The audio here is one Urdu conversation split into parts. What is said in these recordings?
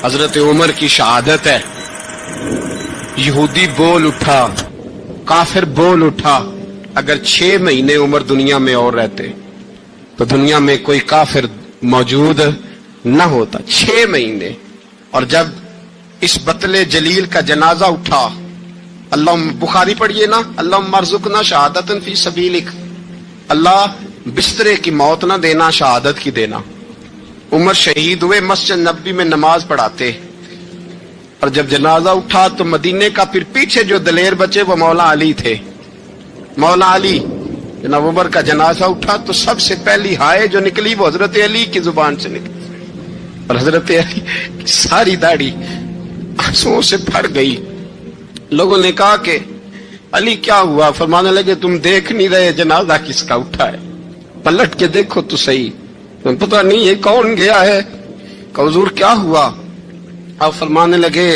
حضرت عمر کی شہادت ہے. یہودی بول اٹھا, کافر بول اٹھا, اگر 6 مہینے عمر دنیا میں اور رہتے تو دنیا میں کوئی کافر موجود نہ ہوتا. 6 مہینے. اور جب اس بطل جلیل کا جنازہ اٹھا, اللہ بخاری پڑھیے نا, اللہم ارزقنا شہادۃ فی سبیلک, اللہ بسترے کی موت نہ دینا, شہادت کی دینا. عمر شہید ہوئے, مسجد نبوی میں نماز پڑھاتے, اور جب جنازہ اٹھا تو مدینے کا پھر پیچھے جو دلیر بچے وہ مولا علی تھے. مولا علی, جناب عمر کا جنازہ اٹھا تو سب سے پہلی ہائے جو نکلی وہ حضرت علی کی زبان سے نکلی, اور حضرت علی کی ساری داڑھی آنسوؤں سے بھر گئی. لوگوں نے کہا کہ علی کیا ہوا؟ فرمانے لگے تم دیکھ نہیں رہے جنازہ کس کا اٹھا ہے, پلٹ کے دیکھو تو صحیح, تم پتہ نہیں یہ کون گیا ہے. کہ حضور کیا ہوا؟ اب فرمانے لگے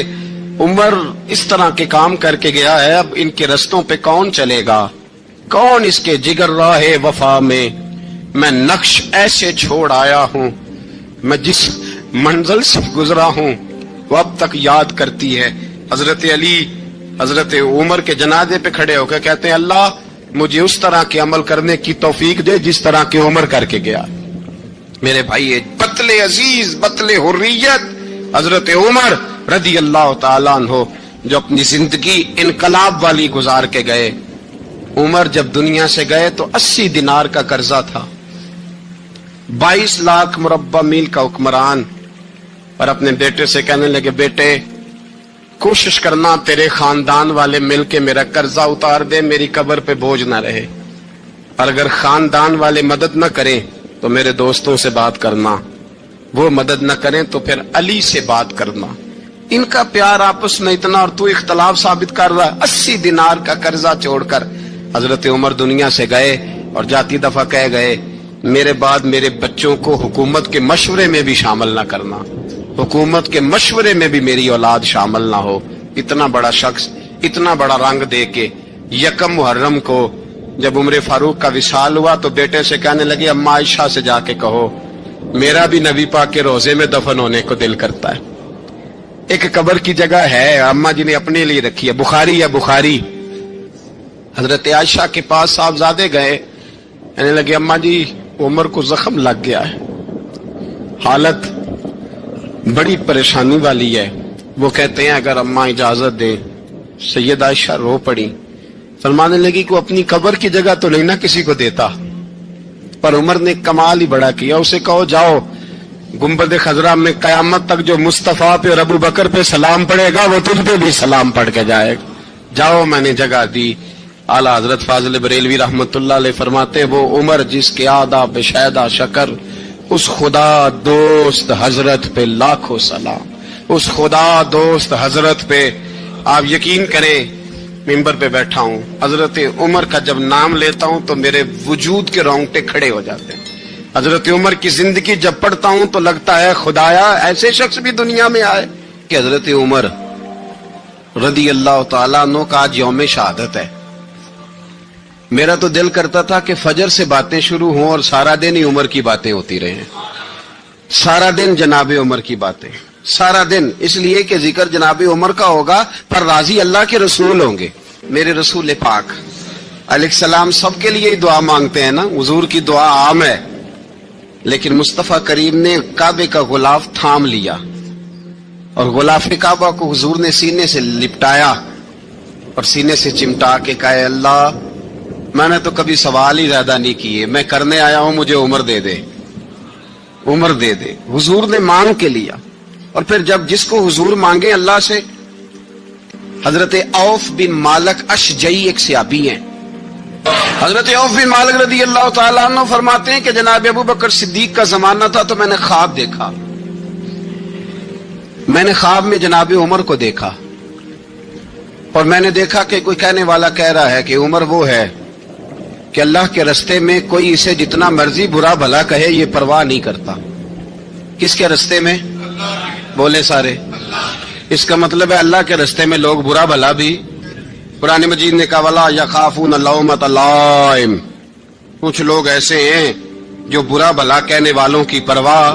عمر اس طرح کے کام کر کے گیا ہے, اب ان کے رستوں پہ کون چلے گا؟ کون اس کے جگر راہ وفا میں نقش ایسے چھوڑ آیا ہوں, میں جس منزل سے گزرا ہوں وہ اب تک یاد کرتی ہے. حضرت علی حضرت عمر کے جنازے پہ کھڑے ہو کے کہتے ہیں اللہ مجھے اس طرح کے عمل کرنے کی توفیق دے جس طرح کے عمر کر کے گیا. میرے بھائی, بطل عزیز, بطل حریت حضرت عمر رضی اللہ تعالیٰ عنہ, جو اپنی زندگی انقلاب والی گزار کے گئے. عمر جب دنیا سے گئے تو 80 دینار کا قرضہ تھا, 22 لاکھ مربع میل کا حکمران, اور اپنے بیٹے سے کہنے لگے بیٹے کوشش کرنا تیرے خاندان والے مل کے میرا قرضہ اتار دے, میری قبر پہ بوجھ نہ رہے, اور اگر خاندان والے مدد نہ کریں تو میرے دوستوں سے بات کرنا, وہ مدد نہ کریں تو پھر علی سے بات کرنا. ان کا پیار آپس میں اتنا, اور تو اختلاف ثابت کر رہا ہے. 80 دینار کا قرضہ چھوڑ کر حضرت عمر دنیا سے گئے, اور جاتی دفعہ کہہ گئے میرے بعد میرے بچوں کو حکومت کے مشورے میں بھی شامل نہ کرنا, حکومت کے مشورے میں بھی میری اولاد شامل نہ ہو. اتنا بڑا شخص اتنا بڑا رنگ دے کے 1 محرم کو جب عمر فاروق کا وصال ہوا تو بیٹے سے کہنے لگے اما عائشہ سے جا کے کہو میرا بھی نبی پاک کے روزے میں دفن ہونے کو دل کرتا ہے. ایک قبر کی جگہ ہے اما جی نے اپنے لیے رکھی ہے, بخاری ہے بخاری. حضرت عائشہ کے پاس صاحبزادے گئے, کہنے لگے اما جی عمر کو زخم لگ گیا ہے, حالت بڑی پریشانی والی ہے. وہ کہتے ہیں اگر اما اجازت دیں. سید عائشہ رو پڑی, فرمانے لگی کہ اپنی قبر کی جگہ تو نہیں نہ کسی کو دیتا, پر عمر نے کمال ہی بڑا کیا. اسے کہو جاؤ گنبد خضرا میں قیامت تک جو مصطفیٰ پہ اور ابو بکر پہ سلام پڑے گا وہ تجھ پہ بھی سلام پڑھ کے جائے گا, جاؤ میں نے جگہ دی. اعلیٰ حضرت فاضل بریلوی رحمت اللہ علیہ فرماتے ہیں وہ عمر جس کے آداب شیدا شکر, اس خدا دوست حضرت پہ لاکھوں سلام, اس خدا دوست حضرت پہ. آپ یقین کریں ممبر پہ بیٹھا ہوں, حضرت عمر کا جب نام لیتا ہوں تو میرے وجود کے رونگٹے کھڑے ہو جاتے ہیں. حضرت عمر کی زندگی جب پڑھتا ہوں تو لگتا ہے خدایا ایسے شخص بھی دنیا میں آئے. کہ حضرت عمر رضی اللہ تعالیٰ عنہ کا آج یوم شہادت ہے. میرا تو دل کرتا تھا کہ فجر سے باتیں شروع ہوں اور سارا دن ہی عمر کی باتیں ہوتی رہیں, سارا دن جناب عمر کی باتیں, سارا دن. اس لیے کہ ذکر جناب عمر کا ہوگا پر راضی اللہ کے رسول ہوں گے. میرے رسول پاک علیہ السلام سب کے لیے دعا مانگتے ہیں نا, حضور کی دعا عام ہے, لیکن مصطفیٰ کریم نے کعبے کا غلاف تھام لیا اور غلاف کعبہ کو حضور نے سینے سے لپٹایا اور سینے سے چمٹا کے کہا اللہ میں نے تو کبھی سوال ہی زیادہ نہیں کیے, میں کرنے آیا ہوں, مجھے عمر دے دے, عمر دے دے. حضور نے مانگ کے لیا. اور پھر جب جس کو حضور مانگے اللہ سے, حضرت عوف بن مالک اشجعی ایک صحابی ہیں, حضرت عوف بن مالک رضی اللہ تعالیٰ عنہ فرماتے ہیں کہ جناب ابو بکر صدیق کا زمانہ تھا تو میں نے خواب دیکھا, میں نے خواب میں جناب عمر کو دیکھا, اور میں نے دیکھا کہ کوئی کہنے والا کہہ رہا ہے کہ عمر وہ ہے کہ اللہ کے رستے میں کوئی اسے جتنا مرضی برا بھلا کہے یہ پرواہ نہیں کرتا. کس کے رستے میں؟ بولے سارے. اس کا مطلب ہے اللہ کے رستے میں لوگ برا بھلا بھی. قرآن مجید نے کہا وَلَا يَخَافُونَ لَوْمَةَ لَائِمٍ, کچھ لوگ ایسے ہیں جو برا بھلا کہنے والوں کی پرواہ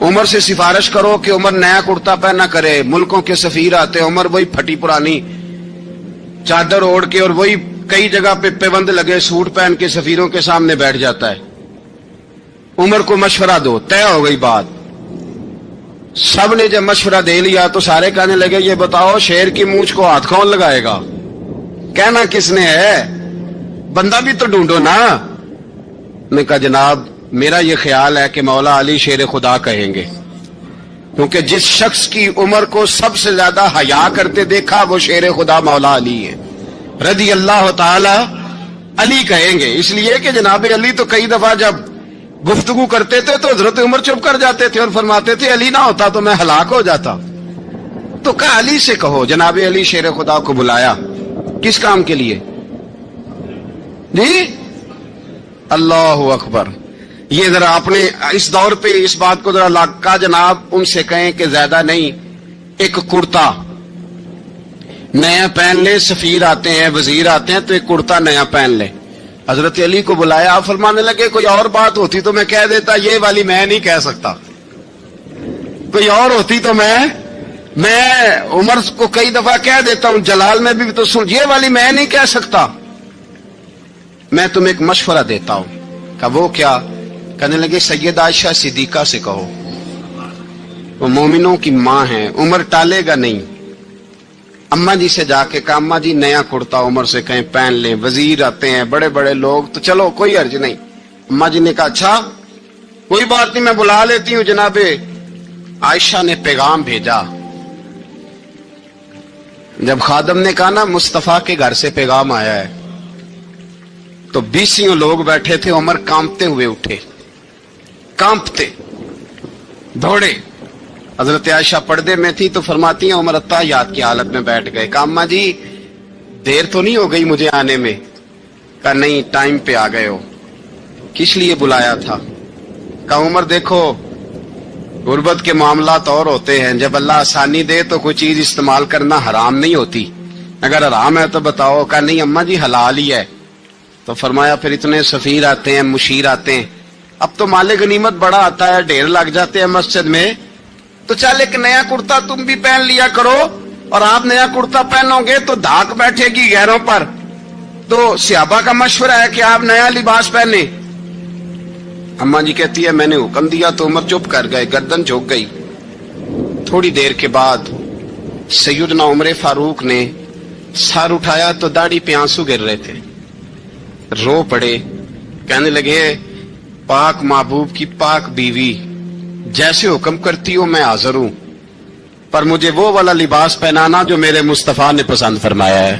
عمر سے سفارش کرو کہ عمر نیا کرتا پہنا کرے. ملکوں کے سفیر آتے ہیں, عمر وہی پھٹی پرانی چادر اوڑھ کے اور وہی کئی جگہ پہ پیوند لگے سوٹ پہن کے سفیروں کے سامنے بیٹھ جاتا ہے. عمر کو مشورہ دو. طے ہو گئی بات. سب نے جب مشورہ دے لیا تو سارے کہنے لگے یہ بتاؤ شیر کی مونچھ کو ہاتھ کون لگائے گا؟ کہنا کس نے ہے؟ بندہ بھی تو ڈھونڈو نا. نے کہا جناب میرا یہ خیال ہے کہ مولا علی شیر خدا کہیں گے, کیونکہ جس شخص کی عمر کو سب سے زیادہ حیا کرتے دیکھا وہ شیر خدا مولا علی ہے رضی اللہ تعالی علی کہیں گے. اس لیے کہ جناب علی تو کئی دفعہ جب گفتگو کرتے تھے تو حضرت عمر چپ کر جاتے تھے اور فرماتے تھے علی نہ ہوتا تو میں ہلاک ہو جاتا. تو کہا علی سے کہو. جناب علی شیر خدا کو بلایا. کس کام کے لیے جی؟ اللہ اکبر. یہ ذرا آپ نے اس دور پہ اس بات کو ذرا لاکا جناب ان سے کہیں کہ زیادہ نہیں, ایک کرتا نیا پہن لے. سفیر آتے ہیں, وزیر آتے ہیں تو ایک کرتا نیا پہن لے. حضرت علی کو بلایا. آپ فرمانے لگے کوئی اور بات ہوتی تو میں کہہ دیتا, یہ والی میں نہیں کہہ سکتا. کوئی اور ہوتی تو میں عمر کو کئی دفعہ کہہ دیتا ہوں, جلال میں بھی تو سن, یہ والی میں نہیں کہہ سکتا. میں تمہیں ایک مشورہ دیتا ہوں. کہ وہ کیا؟ کہنے لگے سیدہ عائشہ صدیقہ سے کہو, وہ مومنوں کی ماں ہیں, عمر ٹالے گا نہیں. اماں جی سے جا کے کہا اماں جی نیا کرتا عمر سے کہیں پہن لیں. وزیر آتے ہیں, بڑے بڑے لوگ, تو چلو کوئی حرج نہیں. اماں جی نے کہا اچھا کوئی بات نہیں میں بلا لیتی ہوں. جناب عائشہ نے پیغام بھیجا. جب خادم نے کہا نا مصطفیٰ کے گھر سے پیغام آیا ہے, تو 20 لوگ بیٹھے تھے. عمر کانپتے ہوئے اٹھے, کانپتے دوڑے. حضرت عائشہ پردے میں تھی تو فرماتی ہیں عمر اتحیات کی حالت میں بیٹھ گئے. کہا اماں جی دیر تو نہیں ہو گئی مجھے آنے میں؟ کہا نہیں ٹائم پہ آ گئے ہو. کس لیے بلایا تھا؟ کہا عمر دیکھو غربت کے معاملات اور ہوتے ہیں, جب اللہ آسانی دے تو کوئی چیز استعمال کرنا حرام نہیں ہوتی, اگر حرام ہے تو بتاؤ. کہا نہیں اماں جی حلال ہی ہے. تو فرمایا پھر اتنے سفیر آتے ہیں, مشیر آتے ہیں, اب تو مال غنیمت بڑا آتا ہے, ڈھیر لگ جاتے ہیں مسجد میں, تو چل ایک نیا کرتا تم بھی پہن لیا کرو. اور آپ نیا کرتا پہنو گے تو دھاک بیٹھے گی غیروں پر. تو صحابہ کا مشورہ ہے کہ آپ نیا لباس پہنے. اماں جی کہتی ہے میں نے حکم دیا تو عمر چپ کر گئے, گردن جھک گئی. تھوڑی دیر کے بعد سیدنا عمر فاروق نے سر اٹھایا تو داڑھی پہ آنسو گر رہے تھے, رو پڑے. کہنے لگے پاک محبوب کی پاک بیوی جیسے حکم کرتی ہو میں حاضر ہوں, پر مجھے وہ والا لباس پہنانا جو میرے مصطفیٰ نے پسند فرمایا ہے.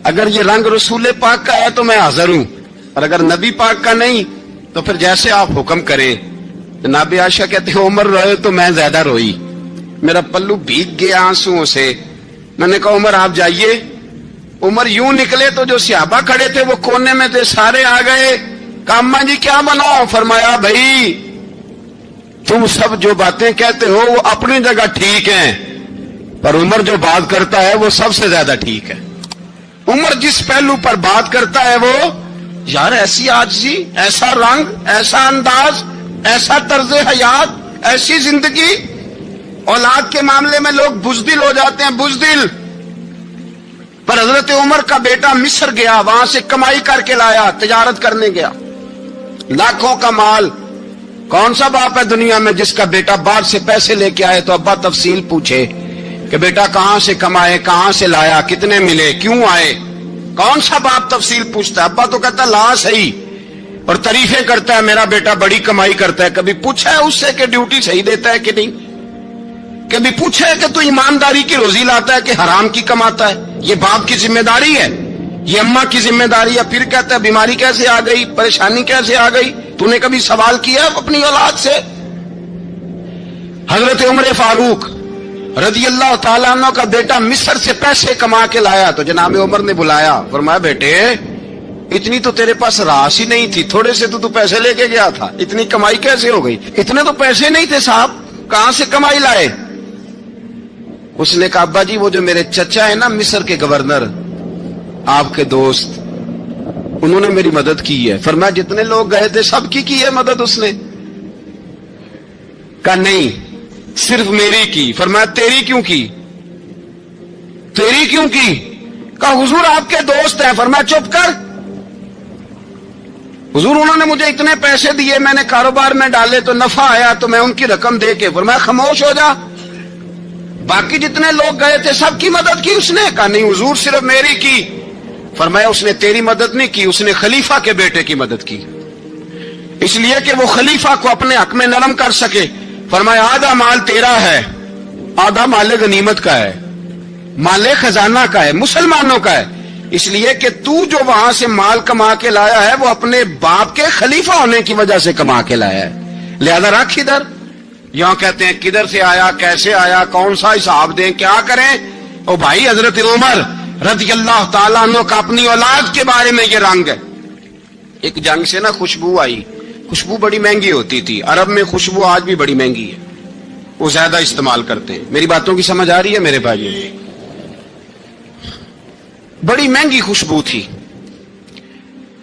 اگر یہ رنگ رسول پاک کا ہے تو میں حاضر ہوں, اور اگر نبی پاک کا نہیں تو پھر جیسے آپ حکم کریں. جناب عائشہ کہتے ہیں عمر روئے تو میں زیادہ روئی, میرا پلو بھیگ گیا آنسوؤں سے. میں نے کہا عمر آپ جائیے. عمر یوں نکلے تو جو صحابہ کھڑے تھے وہ کونے میں تھے, سارے آ گئے. کہا اماں جی کیا بناؤ؟ فرمایا بھائی تم سب جو باتیں کہتے ہو وہ اپنی جگہ ٹھیک ہیں, پر عمر جو بات کرتا ہے وہ سب سے زیادہ ٹھیک ہے. عمر جس پہلو پر بات کرتا ہے وہ یار ایسی عاجزی, ایسا رنگ, ایسا انداز, ایسا طرز حیات, ایسی زندگی. اولاد کے معاملے میں لوگ بزدل ہو جاتے ہیں, بزدل. پر حضرت عمر کا بیٹا مصر گیا, وہاں سے کمائی کر کے لایا, تجارت کرنے گیا, لاکھوں کا مال. کون سا باپ ہے دنیا میں جس کا بیٹا باہر سے پیسے لے کے آئے تو ابا تفصیل پوچھے کہ بیٹا کہاں سے کمائے, کہاں سے لایا, کتنے ملے, کیوں آئے؟ کون سا باپ تفصیل پوچھتا ہے؟ ابا تو کہتا لا صحیح, اور تعریفیں کرتا ہے میرا بیٹا بڑی کمائی کرتا ہے. کبھی پوچھا ہے اس سے کہ ڈیوٹی صحیح دیتا ہے کہ نہیں؟ کبھی پوچھا ہے کہ تو ایمانداری کی روزی لاتا ہے کہ حرام کی کماتا ہے؟ یہ باپ کی ذمہ داری ہے, یہ اماں کی ذمہ داری ہے. پھر کہتا ہے بیماری کیسے آ گئی, پریشانی کیسے آ گئی؟ تو نے کبھی سوال کیا اپنی اولاد سے؟ حضرت عمر فاروق رضی اللہ تعالیٰ عنہ کا بیٹا مصر سے پیسے کما کے لایا تو جناب عمر نے بلایا, فرمایا بیٹے اتنی تو تیرے پاس راس ہی نہیں تھی, تھوڑے سے تو پیسے لے کے گیا تھا, اتنی کمائی کیسے ہو گئی؟ اتنے تو پیسے نہیں تھے صاحب, کہاں سے کمائی لائے؟ اس نے کہا ابا جی وہ جو میرے چچا ہے نا مصر کے گورنر, آپ کے دوست, انہوں نے میری مدد کی ہے. فرمایا جتنے لوگ گئے تھے سب کی ہے مدد اس نے. کہا نہیں صرف میری کی. فرمایا تیری کیوں کی؟ تیری کیوں کی؟ کہا حضور آپ کے دوست ہیں. فرمایا چپ کر. حضور انہوں نے مجھے اتنے پیسے دیے, میں نے کاروبار میں ڈالے تو نفع آیا تو میں ان کی رقم دے کے. فرمایا خاموش ہو جا. باقی جتنے لوگ گئے تھے سب کی مدد کی اس نے؟ کہا نہیں حضور صرف میری کی. فرمایا اس نے تیری مدد نہیں کی, اس نے خلیفہ کے بیٹے کی مدد کی, اس لیے کہ وہ خلیفہ کو اپنے حق میں نرم کر سکے. فرمایا آدھا مال تیرا ہے, آدھا مال غنیمت کا ہے, مال خزانہ کا ہے, مسلمانوں کا ہے, اس لیے کہ تو جو وہاں سے مال کما کے لایا ہے وہ اپنے باپ کے خلیفہ ہونے کی وجہ سے کما کے لایا ہے, لہذا رکھ ادھر. یہاں کہتے ہیں کدھر سے آیا, کیسے آیا, کون سا حساب دیں, کیا کریں. او بھائی حضرت عمر رضی اللہ تعالیٰ عنہ کا اپنی اولاد کے بارے میں یہ رنگ ہے. ایک جنگ سے نا خوشبو آئی, خوشبو بڑی مہنگی ہوتی تھی, عرب میں خوشبو آج بھی بڑی مہنگی ہے, وہ زیادہ استعمال کرتے ہیں. میری باتوں کی سمجھ آ رہی ہے میرے بھائیوں؟ بڑی مہنگی خوشبو تھی.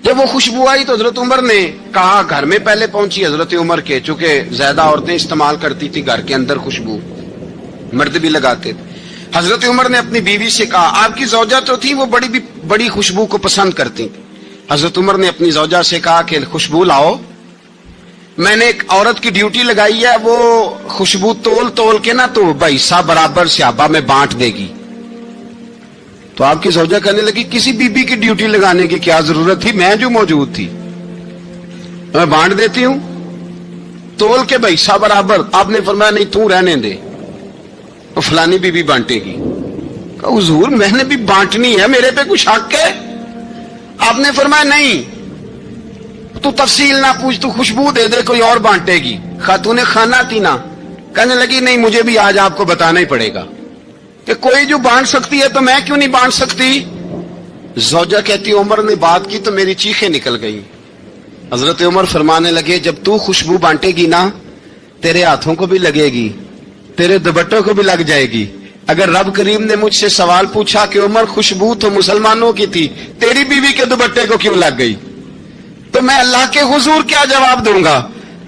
جب وہ خوشبو آئی تو حضرت عمر نے کہا, گھر میں پہلے پہنچی حضرت عمر کے, چونکہ زیادہ عورتیں استعمال کرتی تھی گھر کے اندر خوشبو, مرد بھی لگاتے تھے. حضرت عمر نے اپنی بیوی سے کہا, آپ کی زوجہ تو تھی وہ بڑی خوشبو کو پسند کرتی. حضرت عمر نے اپنی زوجہ سے کہا کہ خوشبو لاؤ, میں نے ایک عورت کی ڈیوٹی لگائی ہے, وہ خوشبو تول کے نا تو حصہ برابر صحابہ میں بانٹ دے گی. تو آپ کی زوجہ کہنے لگی کسی بی بی کی ڈیوٹی لگانے کی کیا ضرورت تھی, میں جو موجود تھی میں بانٹ دیتی ہوں تول کے حصہ برابر. آپ نے فرمایا نہیں تو رہنے دے, تو فلانی بی بی بانٹے گی. کہا حضور میں نے بھی بانٹنی ہے, میرے پہ کچھ حق ہے؟ آپ نے فرمایا نہیں, تو تفصیل نہ پوچھ, تو خوشبو دے دے, کوئی اور بانٹے گی. خاتون خانہ تھی نا, کہنے لگی نہیں مجھے بھی آج آپ کو بتانا ہی پڑے گا کہ کوئی جو بانٹ سکتی ہے تو میں کیوں نہیں بانٹ سکتی. زوجہ کہتی عمر نے بات کی تو میری چیخیں نکل گئی. حضرت عمر فرمانے لگے جب تو خوشبو بانٹے گی نا تیرے ہاتھوں کو بھی لگے گی, تیرے دوپٹوں کو بھی لگ جائے گی. اگر رب کریم نے مجھ سے سوال پوچھا کہ عمر خوشبو تو مسلمانوں کی تھی, تیری بیوی کے دوپٹے کو کیوں لگ گئی, تو میں اللہ کے حضور کیا جواب دوں گا؟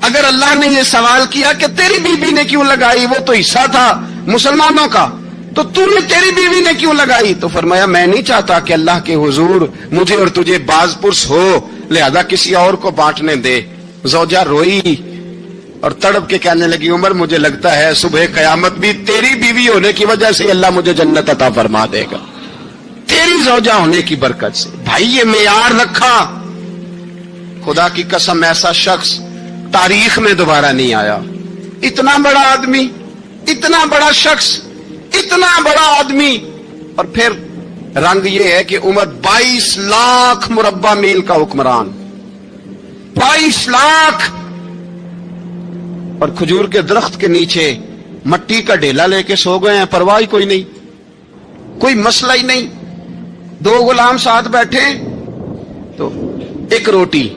اگر اللہ نے یہ سوال کیا کہ تیری بیوی نے کیوں لگائی, وہ تو حصہ تھا مسلمانوں کا, تو نے تیری بیوی نے کیوں لگائی؟ تو فرمایا میں نہیں چاہتا کہ اللہ کے حضور مجھے اور تجھے باز پرس ہو, لہذا کسی اور کو بانٹنے دے. زوجہ روئی اور تڑپ کے کہنے لگی عمر مجھے لگتا ہے صبح قیامت بھی تیری بیوی ہونے کی وجہ سے اللہ مجھے جنت عطا فرما دے گا, تیری زوجہ ہونے کی برکت سے. بھائی یہ معیار رکھا, خدا کی قسم ایسا شخص تاریخ میں دوبارہ نہیں آیا. اتنا بڑا آدمی, اتنا بڑا شخص, اتنا بڑا آدمی, اور پھر رنگ یہ ہے کہ عمر 22 لاکھ مربع میل کا حکمران, 22 لاکھ, اور کھجور کے درخت کے نیچے مٹی کا ڈھیلا لے کے سو گئے ہیں, پرواہ کوئی نہیں, کوئی مسئلہ ہی نہیں. 2 غلام ساتھ بیٹھے تو ایک روٹی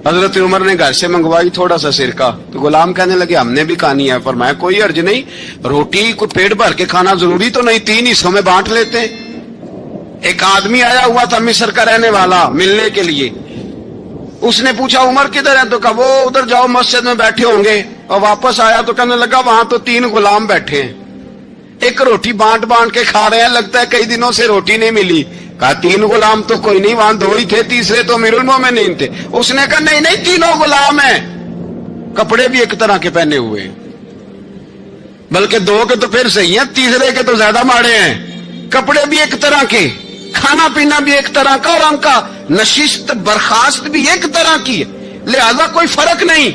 حضرت عمر نے گھر سے منگوائی, تھوڑا سا سرکہ, تو غلام کہنے لگے ہم نے بھی کھانی ہے. فرمایا کوئی حرج نہیں, روٹی کو پیٹ بھر کے کھانا ضروری تو نہیں, 3 حصوں میں بانٹ لیتے. ایک آدمی آیا ہوا تھا مصر کا رہنے والا ملنے کے لیے, اس نے پوچھا عمر کدھر ہے, تو کہا وہ ادھر جاؤ مسجد میں بیٹھے ہوں گے. اور واپس آیا تو کہنے لگا وہاں تو 3 غلام بیٹھے ہیں, ایک روٹی بانٹ کے کھا رہے ہیں, لگتا ہے کئی دنوں سے روٹی نہیں ملی. کہا 3 غلام تو کوئی نہیں, وہاں 2 ہی تھے, تیسرے تو امیر المومنین تھے. اس نے کہا نہیں 3 غلام ہیں, کپڑے بھی ایک طرح کے پہنے ہوئے ہیں, بلکہ 2 کے تو پھر صحیح ہیں, تیسرے کے تو زیادہ ماڑے ہیں. کپڑے بھی ایک طرح کے, کھانا پینا بھی ایک طرح کا, اور ان کا نشست برخاست بھی ایک طرح کی ہے, لہذا کوئی فرق نہیں.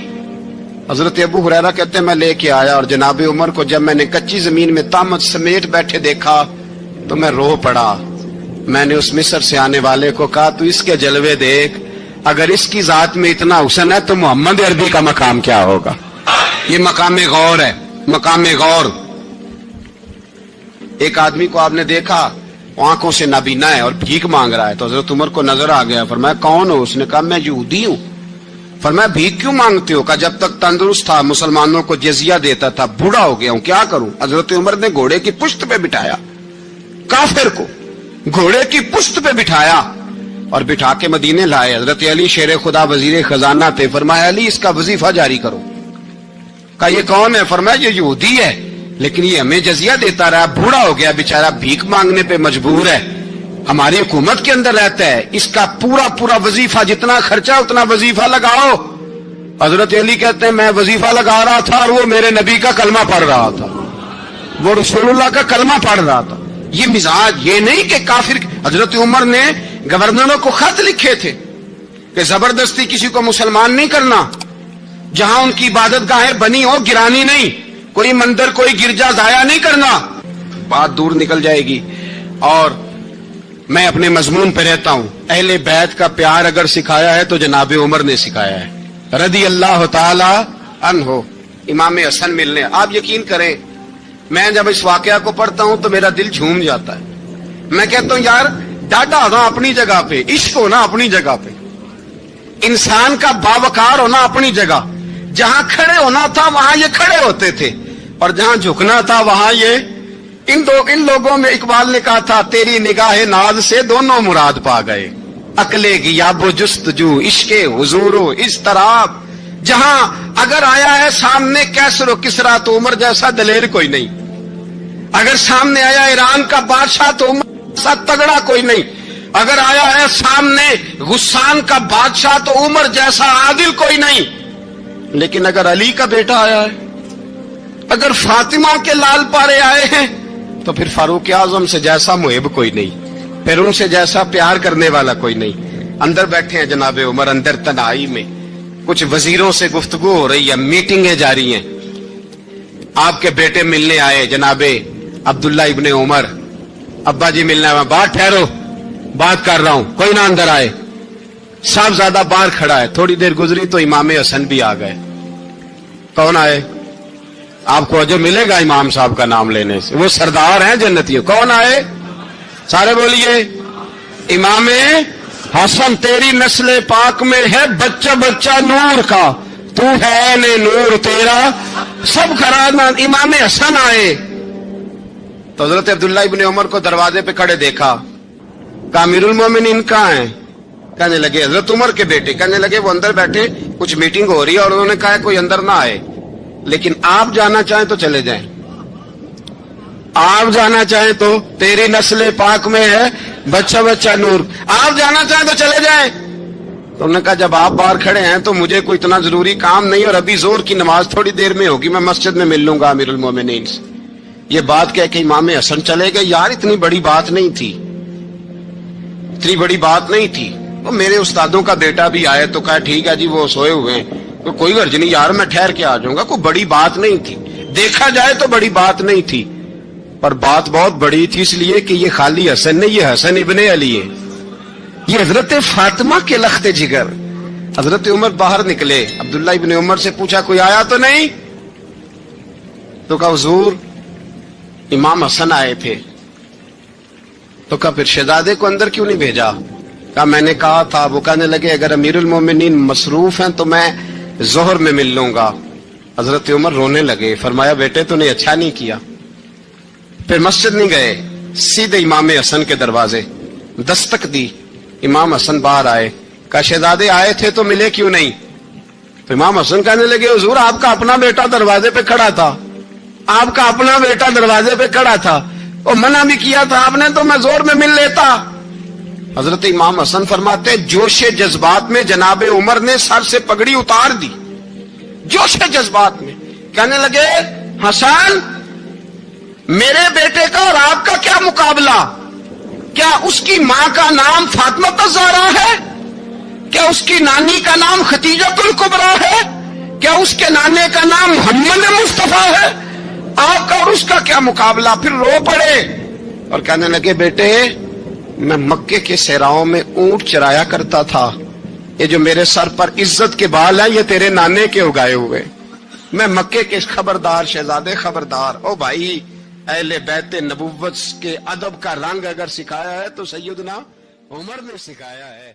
حضرت ابو ہریرہ کہتے ہیں میں لے کے آیا, اور جناب عمر کو جب میں نے کچی زمین میں تامت سمیٹ بیٹھے دیکھا تو میں رو پڑا. میں نے اس مصر سے آنے والے کو کہا تو اس کے جلوے دیکھ, اگر اس کی ذات میں اتنا حسن ہے تو محمد عربی کا مقام کیا ہوگا. یہ مقام غور ہے, مقام غور. ایک آدمی کو آپ نے دیکھا آنکھوں سے نابینا ہے اور بھیک مانگ رہا ہے, تو حضرت عمر کو نظر آ گیا. فرمایا کون ہو؟ اس نے کہا میں یہودی ہوں. فرمایا بھیک کیوں مانگتے ہو؟ کہا جب تک تندرست تھا مسلمانوں کو جزیہ دیتا تھا, بوڑھا ہو گیا ہوں کیا کروں. حضرت عمر نے گھوڑے کی پشت پہ بٹھایا, کافر کو گھوڑے کی پشت پہ بٹھایا اور بٹھا کے مدینے لائے. حضرت علی شیر خدا وزیر خزانہ تھے. فرمایا علی اس کا وظیفہ جاری کرو. کہا یہ کون ہے؟ فرمایا یہ یہودی ہے، لیکن یہ ہمیں جزیہ دیتا رہا، بوڑھا ہو گیا بیچارہ، بھیک مانگنے پہ مجبور ہے، ہماری حکومت کے اندر رہتا ہے، اس کا پورا وظیفہ جتنا خرچہ اتنا وظیفہ لگاؤ۔ حضرت علی کہتے ہیں میں وظیفہ لگا رہا تھا اور وہ میرے نبی کا کلمہ پڑھ رہا تھا، وہ رسول اللہ کا کلمہ پڑھ رہا تھا۔ یہ مزاج، یہ نہیں کہ کافر۔ حضرت عمر نے گورنروں کو خط لکھے تھے کہ زبردستی کسی کو مسلمان نہیں کرنا، جہاں ان کی عبادت گاہیں بنی ہو گرانی نہیں، کوئی مندر کوئی گرجا ضائع نہیں کرنا، بات دور نکل جائے گی۔ اور میں اپنے مضمون پہ رہتا ہوں، اہل بیت کا پیار اگر سکھایا ہے تو جناب عمر نے سکھایا ہے رضی اللہ تعالی عنہ۔ امام حسن ملنے، آپ یقین کریں میں جب اس واقعہ کو پڑھتا ہوں تو میرا دل جھوم جاتا ہے، میں کہتا ہوں یار ڈاڈا ہونا اپنی جگہ پہ، عشق ہونا اپنی جگہ پہ، انسان کا باوقار ہونا اپنی جگہ، جہاں کھڑے ہونا تھا وہاں یہ کھڑے ہوتے تھے، اور جہاں جھکنا تھا وہاں یہ ان لوگوں میں اقبال نے کہا تھا تیری نگاہ ناز سے دونوں مراد پا گئے، عقل غیاب و جستجو، عشق حضور و اضطراب۔ جہاں اگر آیا ہے سامنے کیسر و کسرا تو عمر جیسا دلیر کوئی نہیں، اگر سامنے آیا ایران کا بادشاہ تو عمر جیسا تگڑا کوئی نہیں، اگر آیا ہے سامنے غسان کا بادشاہ تو عمر جیسا عادل کوئی نہیں، لیکن اگر علی کا بیٹا آیا ہے، اگر فاطمہ کے لال پارے آئے ہیں تو پھر فاروق اعظم سے جیسا محب کوئی نہیں، پھر ان سے جیسا پیار کرنے والا کوئی نہیں۔ اندر بیٹھے ہیں جناب عمر، اندر تنہائی میں کچھ وزیروں سے گفتگو ہو رہی ہے، میٹنگیں جاری ہیں۔ آپ کے بیٹے ملنے آئے جناب عبداللہ ابن عمر، ابا جی ملنے آئے، بات ٹھہرو بات کر رہا ہوں، کوئی نہ اندر آئے۔ صاحبزادہ باہر کھڑا ہے، تھوڑی دیر گزری تو امام حسن بھی آ گئے۔ کون آئے؟ آپ کو جو ملے گا امام صاحب کا نام لینے سے، وہ سردار ہیں جنتیوں۔ کون آئے؟ سارے بولیے امام حسن، تیری نسل پاک میں ہے بچہ بچہ نور کا، تو ہے نے نور تیرا سب کھرانا۔ امام حسن آئے تو حضرت عبداللہ ابن عمر کو دروازے پہ کھڑے دیکھا، کہا امیر المومنین کہاں ہیں؟ کہنے لگے حضرت عمر کے بیٹے، کہنے لگے وہ اندر بیٹھے کچھ میٹنگ ہو رہی ہے، اور انہوں نے کہا کوئی اندر نہ آئے، لیکن آپ جانا چاہیں تو چلے جائیں، آپ جانا چاہیں تو، تیری نسل پاک میں ہے بچہ بچہ نور، آپ جانا چاہیں تو چلے جائیں۔ تو انہوں نے کہا جب آپ باہر کھڑے ہیں تو مجھے کوئی اتنا ضروری کام نہیں، اور ابھی زور کی نماز تھوڑی دیر میں ہوگی، میں مسجد میں مل لوں گا امیر المومنین سے۔ یہ بات کہہ کے امام حسن چلے گئے۔ یار اتنی بڑی بات نہیں تھی، اتنی بڑی بات نہیں تھی، وہ میرے استادوں کا بیٹا بھی آئے تو کہا ٹھیک ہے جی وہ سوئے ہوئے ہیں، تو کوئی غرض نہیں یار میں ٹھہر کے آ جاؤں گا، کوئی بڑی بات نہیں تھی، دیکھا جائے تو بڑی بات نہیں تھی، پر بات بہت بڑی تھی، اس لیے کہ یہ خالی حسن نہیں، یہ حسن ابن علی ہے، یہ حضرت فاطمہ کے لخت جگر۔ حضرت عمر باہر نکلے، عبداللہ ابن عمر سے پوچھا کوئی آیا تو نہیں؟ تو کہا حضور امام حسن آئے تھے۔ تو کہا پھر شہزادے کو اندر کیوں نہیں بھیجا؟ کہا میں نے کہا تھا۔ وہ کہنے لگے اگر امیر المومنین مصروف ہیں تو میں ظہر میں مل لوں گا۔ حضرت عمر رونے لگے، فرمایا بیٹے تو نے اچھا نہیں کیا۔ پھر مسجد نہیں گئے، سیدھے امام حسن کے دروازے دستک دی، امام حسن باہر آئے، کہا شہزادے آئے تھے تو ملے کیوں نہیں؟ تو امام حسن کہنے لگے حضور آپ کا اپنا بیٹا دروازے پہ کھڑا تھا، آپ کا اپنا بیٹا دروازے پہ کھڑا تھا، اور منع بھی کیا تھا آپ نے تو میں زور میں مل لیتا۔ حضرت امام حسن فرماتے جوش جذبات میں جناب عمر نے سر سے پگڑی اتار دی، جوش جذبات میں کہنے لگے حسن میرے بیٹے کا اور آپ کا کیا مقابلہ؟ کیا اس کی ماں کا نام فاطمہ الزہرا ہے؟ کیا اس کی نانی کا نام خدیجہ الکبریٰ ہے؟ کیا اس کے نانے کا نام محمد مصطفیٰ ہے؟ آپ کا اور اس کا کیا مقابلہ؟ پھر رو پڑے اور کہنے لگے بیٹے میں مکے کے صحراؤں میں اونٹ چرایا کرتا تھا، یہ جو میرے سر پر عزت کے بال ہیں یہ تیرے نانے کے اگائے ہوئے، میں مکے کے خبردار شہزادے خبردار۔ او بھائی اہل بیت نبوت کے ادب کا رنگ اگر سکھایا ہے تو سیدنا عمر نے سکھایا ہے۔